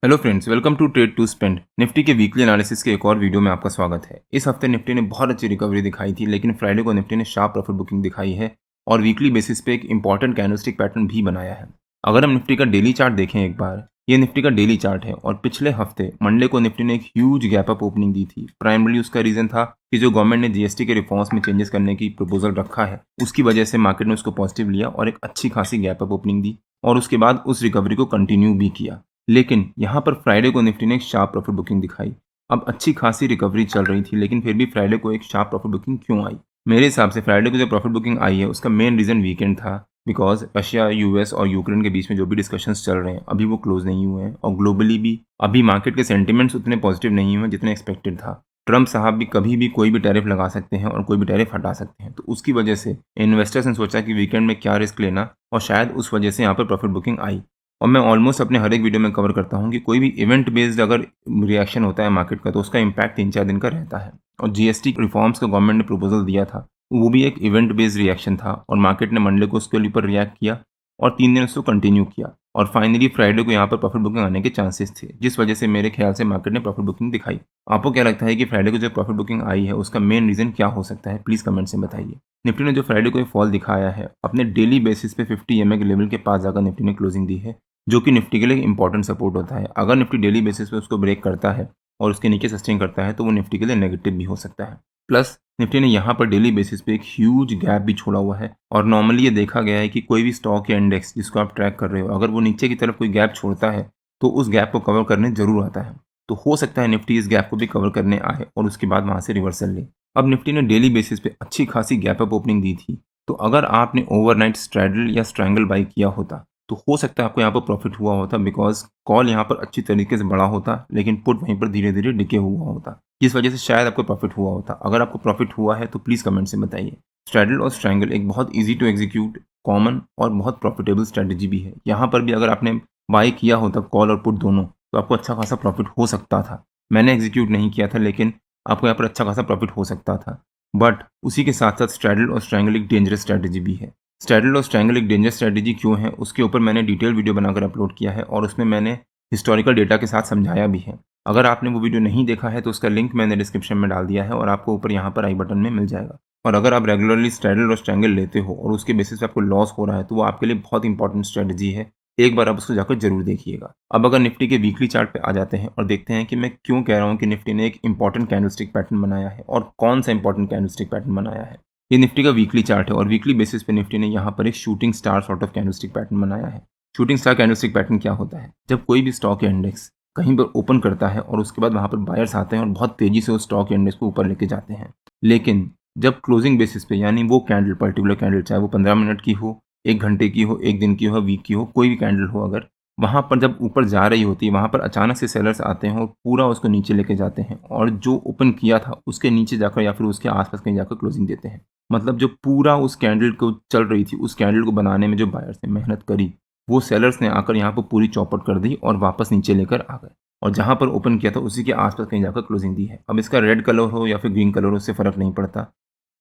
Hello friends, welcome to trade to spend. Nifty के weekly analysis के एक और वीडियो में आपका स्वागत है। इस हफ्ते निफ्टी ने बहुत अच्छी रिकवरी दिखाई थी, लेकिन फ्राइडे को निफ्टी ने शार्प प्रॉफिट बुकिंग दिखाई है और वीकली बेसिस पे एक इंपॉर्टेंट कैंडलस्टिक पैटर्न भी बनाया है। अगर हम निफ्टी का डेली चार्ट देखें एक बार, ये निफ्टी का डेली चार्ट है और पिछले हफ्ते मंडे को निफ्टी ने एक ह्यूज गैप अप ओपनिंग दी थी। प्राइमरली उसका रीजन था कि जो गवर्नमेंट ने जीएसटी के रिफॉर्म्स में चेंजेस करने की प्रपोजल रखा है, उसकी वजह से मार्केट ने उसको पॉजिटिव लिया और एक अच्छी खासी गैप अप ओपनिंग दी और उसके बाद उस रिकवरी को कंटिन्यू भी किया। लेकिन यहाँ पर फ्राइडे को निफ्टी ने एक शार्प प्रॉफिट बुकिंग दिखाई। अब अच्छी खासी रिकवरी चल रही थी, लेकिन फिर भी फ्राइडे को एक शार्प प्रॉफिट बुकिंग क्यों आई? मेरे हिसाब से फ्राइडे को जो प्रॉफिट बुकिंग आई है उसका मेन रीज़न वीकेंड था। बिकॉज रशिया, यूएस और यूक्रेन के बीच में जो भी डिस्कशंस चल रहे हैं अभी वो क्लोज नहीं हुए हैं और ग्लोबली भी अभी मार्केट के सेंटिमेंट्स उतने पॉजिटिव नहीं हुए जितने एक्सपेक्टेड था। ट्रम्प साहब भी कभी भी कोई भी टैरिफ लगा सकते हैं और कोई भी टैरिफ हटा सकते हैं, तो उसकी वजह से इन्वेस्टर्स ने सोचा कि वीकेंड में क्या रिस्क लेना, और शायद उस वजह से यहाँ पर प्रॉफिट बुकिंग आई। और मैं ऑलमोस्ट अपने हर एक वीडियो में कवर करता हूँ कि कोई भी इवेंट बेस्ड अगर रिएक्शन होता है मार्केट का तो उसका इम्पैक्ट 3-4 दिन का रहता है। और जीएसटी रिफॉर्म्स का गवर्नमेंट ने प्रपोजल दिया था, वो भी एक इवेंट बेस्ड रिएक्शन था और मार्केट ने मंडे को उसके ऊपर रिएक्ट किया और 3 दिन उसको कंटिन्यू किया और फाइनली फ्राइडे को यहाँ पर प्रॉफिट बुकिंग आने के चांसेस थे, जिस वजह से मेरे ख्याल से मार्केट ने प्रॉफिट बुकिंग दिखाई। आपको क्या लगता है कि फ्राइडे को जो प्रॉफिट बुकिंग आई है उसका मेन रीजन क्या हो सकता है? प्लीज़ कमेंट से बताइए। निफ्टी ने जो फ्राइडे को फॉल दिखाया है, अपने डेली बेसिस पे 50 EMA के लेवल के पास जाकर निफ्टी ने क्लोजिंग दी है, जो कि निफ्टी के लिए इंपॉर्टेंट सपोर्ट होता है। अगर निफ्टी डेली बेसिस पे उसको ब्रेक करता है और उसके नीचे सस्टेन करता है तो वो निफ्टी के लिए नेगेटिव भी हो सकता है। प्लस निफ्टी ने यहाँ पर डेली बेसिस पे एक ह्यूज गैप भी छोड़ा हुआ है और नॉर्मली ये देखा गया है कि कोई भी स्टॉक या इंडेक्स जिसको आप ट्रैक कर रहे हो, अगर वो नीचे की तरफ कोई गैप छोड़ता है तो उस गैप को कवर करने जरूर आता है। तो हो सकता है निफ्टी इस गैप को भी कवर करने आए और उसके बाद वहाँ से रिवर्सल ले। अब निफ्टी ने डेली बेसिस पे अच्छी खासी गैप अप ओपनिंग दी थी, तो अगर आपने ओवरनाइट स्ट्रैडल या स्ट्रैंगल बाई किया होता तो हो सकता है आपको यहाँ पर प्रॉफिट हुआ होता, बिकॉज कॉल यहाँ पर अच्छी तरीके से बढ़ा होता लेकिन पुट वहीं पर धीरे धीरे डिके हुआ होता, जिस वजह से शायद आपको प्रॉफिट हुआ होता। अगर आपको प्रॉफिट हुआ है तो प्लीज़ कमेंट से बताइए। स्ट्रैडल और स्ट्रैंगल एक बहुत ईजी टू एग्जीक्यूट, कॉमन और बहुत प्रॉफिटेबल स्ट्रैटेजी भी है। यहाँ पर भी अगर आपने बाई किया होता कॉल और पुट दोनों, तो आपको अच्छा खासा प्रॉफिट हो सकता था। मैंने एग्जीक्यूट नहीं किया था, लेकिन आपको यहाँ पर अच्छा खासा प्रॉफिट हो सकता था। बट उसी के साथ साथ स्ट्रैडल और स्ट्रैंगल एक डेंजरस स्ट्रैटेजी भी है। स्ट्रैडल और स्ट्रैंगल एक डेंजरस स्ट्रैटेजी क्यों है उसके ऊपर मैंने डिटेल वीडियो बनाकर अपलोड किया है और उसमें मैंने हिस्टोरिकल डेटा के साथ समझाया भी है। अगर आपने वो वीडियो नहीं देखा है तो उसका लिंक मैंने डिस्क्रिप्शन में डाल दिया है और आपको ऊपर यहाँ पर आई बटन में मिल जाएगा। और अगर आप रेगुलरली स्ट्रैडल और स्ट्रैंगल लेते हो और उसके बेसिस पे आपको लॉस हो रहा है तो वो आपके लिए बहुत इंपॉर्टेंट स्ट्रैटेजी है। एक बार आप उसको जाकर जरूर देखिएगा। अब अगर निफ्टी के वीकली चार्ट पे आ जाते हैं और देखते हैं कि मैं क्यों कह रहा हूँ कि निफ्टी ने एक इंपॉर्टेंट कैंडलस्टिक पैटर्न बनाया है और कौन सा इंपॉर्टेंट कैंडलस्टिक पैटर्न बनाया है। ये निफ्टी का वीकली चार्ट है और वीकली बेसिस पे निफ्टी ने यहाँ पर एक shooting star sort of candlestick pattern बनाया है। शूटिंग स्टार कैंडलस्टिक पैटर्न क्या होता है? जब कोई भी स्टॉक या इंडेक्स कहीं पर ओपन करता है और उसके बाद वहाँ पर बायर्स आते हैं और बहुत तेजी से उस स्टॉक या इंडेक्स को ऊपर लेके जाते हैं, लेकिन जब क्लोजिंग बेसिस पे, यानी वो कैंडल, पर्टिकुलर कैंडल, चाहे वो 15 मिनट की हो, 1 घंटे की हो, 1 दिन की हो, वीक की हो, कोई भी कैंडल हो, अगर वहाँ पर जब ऊपर जा रही होती है वहाँ पर अचानक से सेलर्स आते हैं और पूरा उसको नीचे लेके जाते हैं और जो ओपन किया था उसके नीचे जाकर या फिर उसके आसपास कहीं जाकर क्लोजिंग देते हैं। मतलब जो पूरा उस कैंडल को चल रही थी, उस कैंडल को बनाने में जो बायर्स ने मेहनत करी, वो सेलर्स ने आकर यहाँ पर पूरी चौपट कर दी और वापस नीचे लेकर आ गए और जहाँ पर ओपन किया था उसी के आसपास कहीं जाकर क्लोजिंग दी है। अब इसका रेड कलर हो या फिर ग्रीन कलर हो, उससे फ़र्क नहीं पड़ता,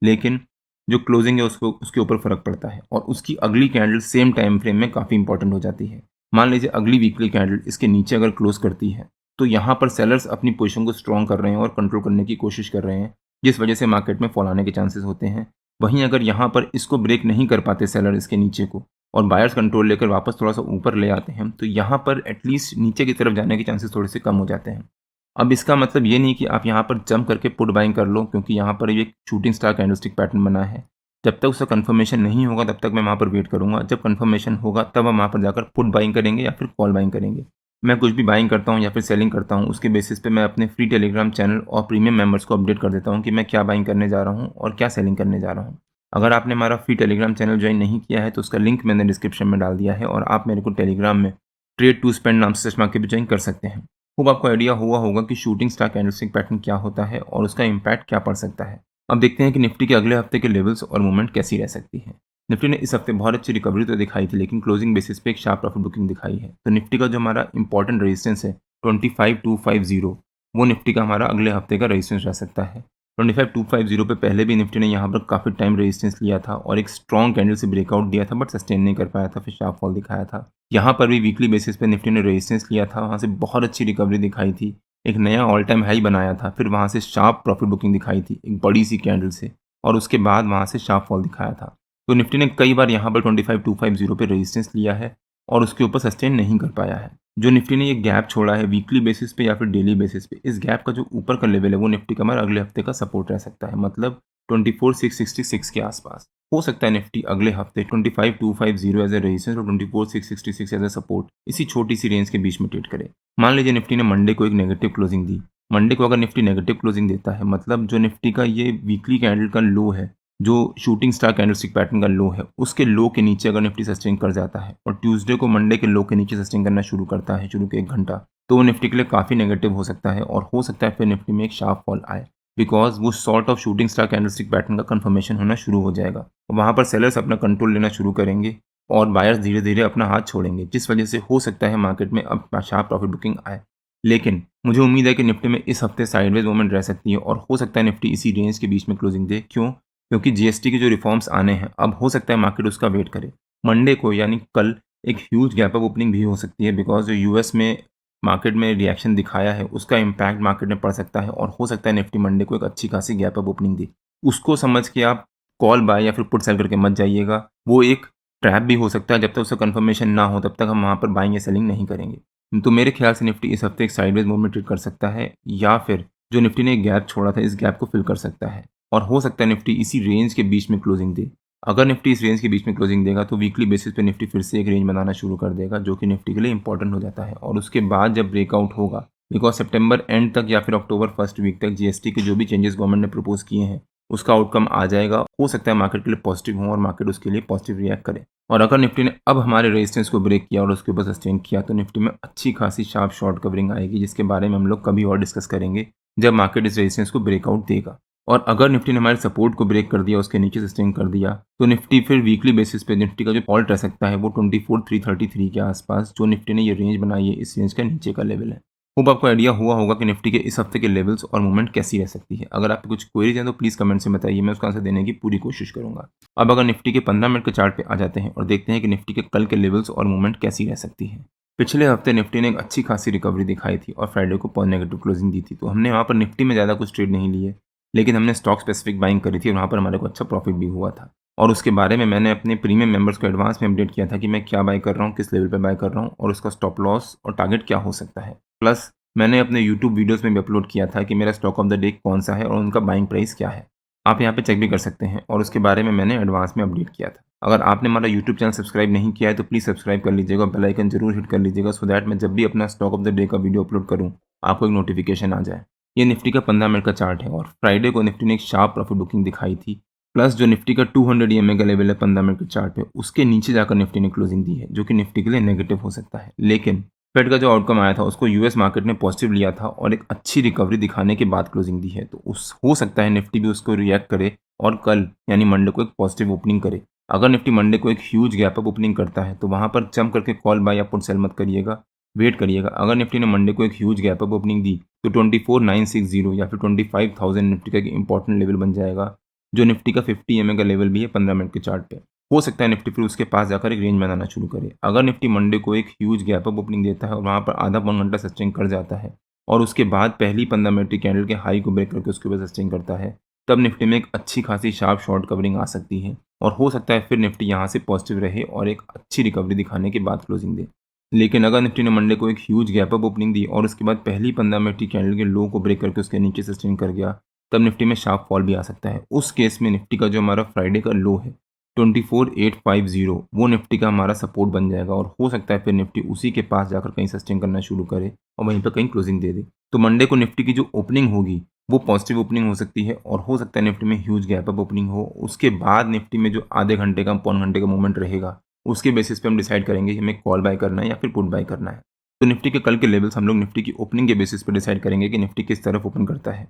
लेकिन जो क्लोजिंग है उसको उसके ऊपर फ़र्क पड़ता है और उसकी अगली कैंडल सेम टाइम फ्रेम में काफ़ी इंपॉर्टेंट हो जाती है। मान लीजिए अगली वीकली कैंडल इसके नीचे अगर क्लोज करती है तो यहाँ पर सेलर्स अपनी पोजीशन को स्ट्रॉन्ग कर रहे हैं और कंट्रोल करने की कोशिश कर रहे हैं, जिस वजह से मार्केट में फॉल आने के चांसेस होते हैं। वहीं अगर यहाँ पर इसको ब्रेक नहीं कर पाते सेलर, इसके नीचे को, और बायर्स कंट्रोल लेकर वापस थोड़ा सा ऊपर ले आते हैं, तो यहाँ पर एटलीस्ट नीचे की तरफ जाने के चांसेस थोड़े से कम हो जाते हैं। अब इसका मतलब ये नहीं कि आप यहाँ पर जंप करके पुट बाइंग कर लो, क्योंकि यहाँ पर ये शूटिंग स्टार कैंडलस्टिक पैटर्न बना है। जब तक उसका कंफर्मेशन नहीं होगा तब तक मैं वहाँ पर वेट करूँगा। जब कंफर्मेशन होगा तब हम वहाँ पर जाकर पुट बाइंग करेंगे या फिर कॉल बाइंग करेंगे। मैं कुछ भी बाइंग करता हूँ या फिर सेलिंग करता हूँ उसके बेसिस पे मैं अपने फ्री टेलीग्राम चैनल और प्रीमियम मेंबर्स को अपडेट कर देता हूँ कि मैं क्या बाइंग करने जा रहा हूँ और क्या सेलिंग करने जा रहा हूँ। अगर आपने हमारा फ्री टेलीग्राम चैनल ज्वाइन नहीं किया है तो उसका लिंक मैंने डिस्क्रिप्शन में डाल दिया है और आप मेरे को टेलीग्राम में ट्रेड टू स्पेंड नाम से चश्मा के भी ज्वाइन कर सकते हैं। खूब आपको आइडिया हुआ होगा कि शूटिंग स्टार कैंडलस्टिक पैटर्न क्या होता है और उसका इम्पैक्ट क्या पड़ सकता है। अब देखते हैं कि निफ्टी के अगले हफ्ते के लेवल्स और मूवमेंट कैसी रह सकती है। निफ्टी ने इस हफ्ते बहुत अच्छी रिकवरी तो दिखाई थी, लेकिन क्लोजिंग बेसिस पे एक शार्प प्रॉफिट बुकिंग दिखाई है। तो निफ्टी का जो हमारा इंपॉर्टेंट रेजिस्टेंस है 25250, वो निफ्टी का हमारा अगले हफ्ते का रेजिस्टेंस रह सकता है। 25,250 पे पहले भी निफ्टी ने यहाँ पर काफ़ी टाइम रेजिस्टेंस लिया था और एक स्ट्रॉन्ग कैंडल से ब्रेकआउट दिया था, बट सस्टेन नहीं कर पाया था, फिर शार्प फॉल दिखाया था। यहाँ पर भी वीकली बेसिस पे निफ्टी ने रेजिस्टेंस लिया था, वहाँ से बहुत अच्छी रिकवरी दिखाई थी, एक नया ऑल टाइम हाई बनाया था, फिर वहाँ से शार्प प्रॉफिट बुकिंग दिखाई थी एक बड़ी सी कैंडल से, और उसके बाद वहाँ से शार्प फॉल दिखाया था। तो निफ्टी ने कई बार यहाँ पर 25,250 पे रेजिस्टेंस लिया है और उसके ऊपर सस्टेन नहीं कर पाया है। जो निफ्टी ने ये गैप छोड़ा है वीकली बेसिस पे या फिर डेली बेसिस पे, इस गैप का जो ऊपर का लेवल है वो निफ्टी का हमारा अगले हफ्ते का सपोर्ट रह सकता है, मतलब 24,666 के आसपास। हो सकता है निफ्टी अगले हफ्ते 25,250 एज ए रेजिस्टेंस और 24,666 एज ए सपोर्ट इसी छोटी सी रेंज के बीच में ट्रेड करे। मान लीजिए निफ्टी ने मंडे को एक नेगेटिव क्लोजिंग दी। मंडे को अगर निफ्टी नेगेटिव क्लोजिंग देता है, मतलब जो निफ्टी का ये वीकली कैंडल का लो है, जो शूटिंग स्टार कैंडलस्टिक पैटर्न का लो है, उसके लो के नीचे अगर निफ्टी सस्टेन कर जाता है और ट्यूसडे को मंडे के लो के नीचे सस्टेन करना शुरू करता है शुरू के 1 घंटा, तो वो निफ्टी के लिए काफ़ी नेगेटिव हो सकता है और हो सकता है फिर निफ्टी में एक शार्प फॉल आए, बिकॉज वो sort of shooting star candlestick pattern का कंफर्मेशन होना शुरू हो जाएगा और वहाँ पर सेलर्स अपना कंट्रोल लेना शुरू करेंगे और बायर्स धीरे धीरे अपना हाथ छोड़ेंगे, जिस वजह से हो सकता है मार्केट में अब शार्प प्रॉफिट बुकिंग आए। लेकिन मुझे उम्मीद है कि निफ्टी में इस हफ्ते साइडवेज मूवमेंट रह सकती है और हो सकता है निफ्टी इसी रेंज के बीच में क्लोजिंग दे। क्यों? क्योंकि जीएसटी के जो रिफॉर्म्स आने हैं, अब हो सकता है मार्केट उसका वेट करे। मंडे को यानी कल एक ह्यूज गैप अप ओपनिंग भी हो सकती है, बिकॉज जो यूएस में मार्केट में रिएक्शन दिखाया है उसका इम्पैक्ट मार्केट में पड़ सकता है और हो सकता है निफ्टी मंडे को एक अच्छी खासी गैप अप ओपनिंग दी। उसको समझ के आप कॉल बाय या फिर पुट सेल करके मत जाइएगा, वो एक ट्रैप भी हो सकता है। जब तक उसका कंफर्मेशन ना हो तब तक हम वहाँ पर बाइंग या सेलिंग नहीं करेंगे। तो मेरे ख्याल से निफ्टी इस हफ्ते एक साइडवेज मूवमेंट ट्रेड कर सकता है, या फिर जो निफ्टी ने एक गैप छोड़ा था इस गैप को फिल कर सकता है और हो सकता है निफ्टी इसी रेंज के बीच में क्लोजिंग दे। अगर निफ्टी इस रेंज के बीच में क्लोजिंग देगा तो वीकली बेसिस पे निफ्टी फिर से एक रेंज बनाना शुरू कर देगा, जो कि निफ्टी के लिए इंपॉर्टेंट हो जाता है। और उसके बाद जब ब्रेकआउट होगा, बिकॉज सितंबर एंड तक या फिर अक्टूबर फर्स्ट वीक तक जीएसटी के जो भी चेंजेस गवर्नमेंट ने प्रपोज किए हैं उसका आउटकम आ जाएगा। हो सकता है मार्केट के लिए पॉजिटिव हो और मार्केट उसके लिए पॉजिटिव रिएक्ट करे। और अगर निफ्टी ने अब हमारे रेजिस्टेंस को ब्रेक किया और उसके ऊपर सस्टेन किया तो निफ्टी में अच्छी खासी शार्प शॉर्ट कवरिंग आएगी, जिसके बारे में हम लोग कभी और डिस्कस करेंगे जब मार्केट इस रेजिस्टेंस को ब्रेकआउट देगा। और अगर निफ्टी ने हमारे सपोर्ट को ब्रेक कर दिया, उसके नीचे सस्टेन कर दिया, तो निफ्टी फिर वीकली बेसिस पे निफ्टी का जो फॉल्ट रह सकता है वो 24,333 के आसपास, जो निफ्टी ने ये रेंज बनाई है इस रेंज का नीचे का लेवल है। होप आपको आइडिया हुआ होगा कि निफ्टी के इस हफ्ते के लेवल्स और मूवमेंट कैसी रह सकती है। अगर आपकी कुछ क्वेरीज हैं तो प्लीज़ कमेंट से बताइए, मैं उसका आंसर देने की पूरी कोशिश करूंगा। अब अगर निफ्टी के 15 मिनट के चार्ट पे आ जाते हैं और देखते हैं कि निफ्टी के कल के लेवल्स और मूवमेंट कैसी रह सकती है। पिछले हफ्ते निफ्टी ने एक अच्छी खासी रिकवरी दिखाई थी और फ्राइडे को नेगेटिव क्लोजिंग दी थी, तो हमने वहाँ पर निफ्टी में ज़्यादा कुछ ट्रेड नहीं लिए, लेकिन हमने स्टॉक स्पेसिफिक बाइंग करी थी और वहाँ पर हमारे को अच्छा प्रॉफिट भी हुआ था। और उसके बारे में मैंने अपने प्रीमियम मेंबर्स को एडवांस में अपडेट किया था कि मैं क्या बाय कर रहा हूँ, किस लेवल पे बाय कर रहा हूँ और उसका स्टॉप लॉस और टारगेट क्या हो सकता है। प्लस मैंने अपने यूट्यूब वीडियोस में भी अपलोड किया था कि मेरा स्टॉक ऑफ द डे कौन सा है और उनका बाइंग प्राइस क्या है। आप यहाँ पे चेक भी कर सकते हैं और उसके बारे में मैंने एडवांस में अपडेट किया था। अगर आपने हमारा यूट्यूब चैनल सब्सक्राइब नहीं किया है तो प्लीज़ सब्सक्राइब कर लीजिएगा, बेल आइकन जरूर हिट कर लीजिएगा, सो दैट मैं जब भी अपना स्टॉक ऑफ द डे का वीडियो अपलोड करूँ आपको एक नोटिफिकेशन आ जाए। ये निफ्टी का 15 मिनट का चार्ट है और फ्राइडे को निफ्टी ने एक शार्प प्रॉफिट बुकिंग दिखाई थी। प्लस जो निफ्टी का 200 ईएमए का लेवल है 15 मिनट के चार्ट पे, उसके नीचे जाकर निफ्टी ने क्लोजिंग दी है, जो कि निफ्टी के लिए नेगेटिव हो सकता है। लेकिन फेड का जो आउटकम आया था उसको यूएस मार्केट ने पॉजिटिव लिया था और एक अच्छी रिकवरी दिखाने के बाद क्लोजिंग दी है, तो उस हो सकता है निफ्टी भी उसको रिएक्ट करे और कल यानी मंडे को एक पॉजिटिव ओपनिंग करे। अगर निफ्टी मंडे को एक ह्यूज गैप अप ओपनिंग करता है तो वहाँ पर जंप करके कॉल बाय या पुट सेल मत करिएगा, वेट करिएगा। अगर निफ्टी ने मंडे को एक ह्यूज गैप अप ओपनिंग दी तो 24,960 या फिर 25,000 निफ्टी का एक इंपॉर्टेंट लेवल बन जाएगा, जो निफ्टी का 50 ईएमए का लेवल भी है 15 मिनट के चार्ट पे। हो सकता है निफ्टी फिर उसके पास जाकर एक रेंज बनाना शुरू करे। अगर निफ्टी मंडे को एक ह्यूज गैप अप ओपनिंग देता है और वहाँ पर आधा पौन घंटा सस्टेन कर जाता है और उसके बाद पहली 15 मिनट की कैंडल के हाई को ब्रेक करके उसके ऊपर सस्टेन करता है, तब निफ्टी में एक अच्छी खासी शार्प शॉर्ट कवरिंग आ सकती है और हो सकता है फिर निफ्टी यहाँ से पॉजिटिव रहे और एक अच्छी रिकवरी दिखाने के बाद क्लोजिंग दे। लेकिन अगर निफ्टी ने मंडे को एक ह्यूज गैप अप ओपनिंग दी और उसके बाद पहली 15 मिनट की कैंडल के लो को ब्रेक करके उसके नीचे सस्टेन कर गया, तब निफ्टी में शार्प फॉल भी आ सकता है। उस केस में निफ्टी का जो हमारा फ्राइडे का लो है 24,850, वो निफ्टी का हमारा सपोर्ट बन जाएगा और हो सकता है फिर निफ्टी उसी के पास जाकर कहीं सस्टेन करना शुरू करे और वहीं पर कहीं क्लोजिंग दे दे। तो मंडे को निफ्टी की जो ओपनिंग होगी वो पॉजिटिव ओपनिंग हो सकती है और हो सकता है निफ्टी में ह्यूज गैप अप ओपनिंग हो। उसके बाद निफ्टी में जो आधे घंटे का पौन घंटे का मूवमेंट रहेगा उसके बेसिस पे हम डिसाइड करेंगे कि हमें कॉल बाय करना है या फिर पुट बाय करना है। तो निफ्टी के कल के लेवल्स हम लोग निफ्टी की ओपनिंग के बेसिस पे डिसाइड करेंगे कि निफ्टी किस तरफ ओपन करता है,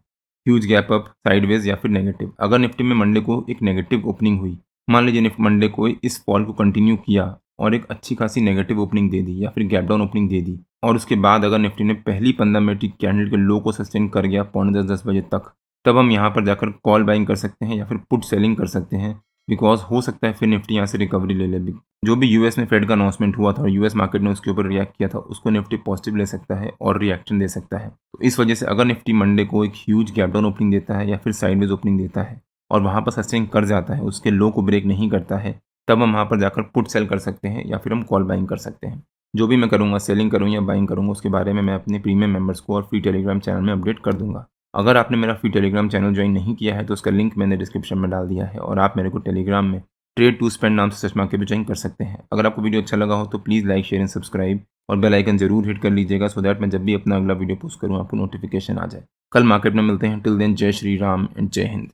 ह्यूज गैप अप, साइडवेज या फिर नेगेटिव। अगर निफ्टी में मंडे को एक नेगेटिव ओपनिंग हुई, मान लीजिए मंडे को इस फॉल को कंटिन्यू किया और एक अच्छी खासी नेगेटिव ओपनिंग दे दी या फिर गैप डाउन ओपनिंग दे दी और उसके बाद अगर निफ्टी ने पहली 15 मिनट की कैंडल के लो को सस्टेन कर गया 9:45-10 बजे तक, तब हम यहाँ पर जाकर कॉल बाइंग कर सकते हैं या फिर पुट सेलिंग कर सकते हैं, बिकॉज हो सकता है फिर निफ्टी यहाँ से रिकवरी ले ले। जो भी यूएस में फेड का अनाउंसमेंट हुआ था और यूएस मार्केट ने उसके ऊपर रिएक्ट किया था, उसको निफ्टी पॉजिटिव ले सकता है और रिएक्शन दे सकता है। तो इस वजह से अगर निफ्टी मंडे को एक ह्यूज गैप डाउन ओपनिंग देता है या फिर साइडवेज ओपनिंग देता है और वहाँ पर सस्टेन कर जाता है, उसके लो को ब्रेक नहीं करता है, तब हम वहाँ पर जाकर पुट सेल कर सकते हैं या फिर हम कॉल बाइंग कर सकते हैं। जो भी मैं करूँगा, सेलिंग करूँ या बाइंग करूँगा, उसके बारे में मैं अपने प्रीमियम मेंबर्स को और फ्री टेलीग्राम चैनल में अपडेट कर दूंगा। अगर आपने मेरा फ्री टेलीग्राम चैनल ज्वाइन नहीं किया है तो उसका लिंक मैंने डिस्क्रिप्शन में डाल दिया है और आप मेरे को टेलीग्राम में ट्रेड टू स्पेंड नाम से चश्मा के भी ज्वाइन कर सकते हैं। अगर आपको वीडियो अच्छा लगा हो तो please like, share and subscribe और बेल आइकन जरूर हिट कर लीजिएगा, सो दैट मैं जब भी अपना अगला वीडियो पोस्ट करूँ आपको नोटिफिकेशन आ जाए। कल मार्केट में मिलते हैं। टिल देन, जय श्री राम एंड जय हिंद।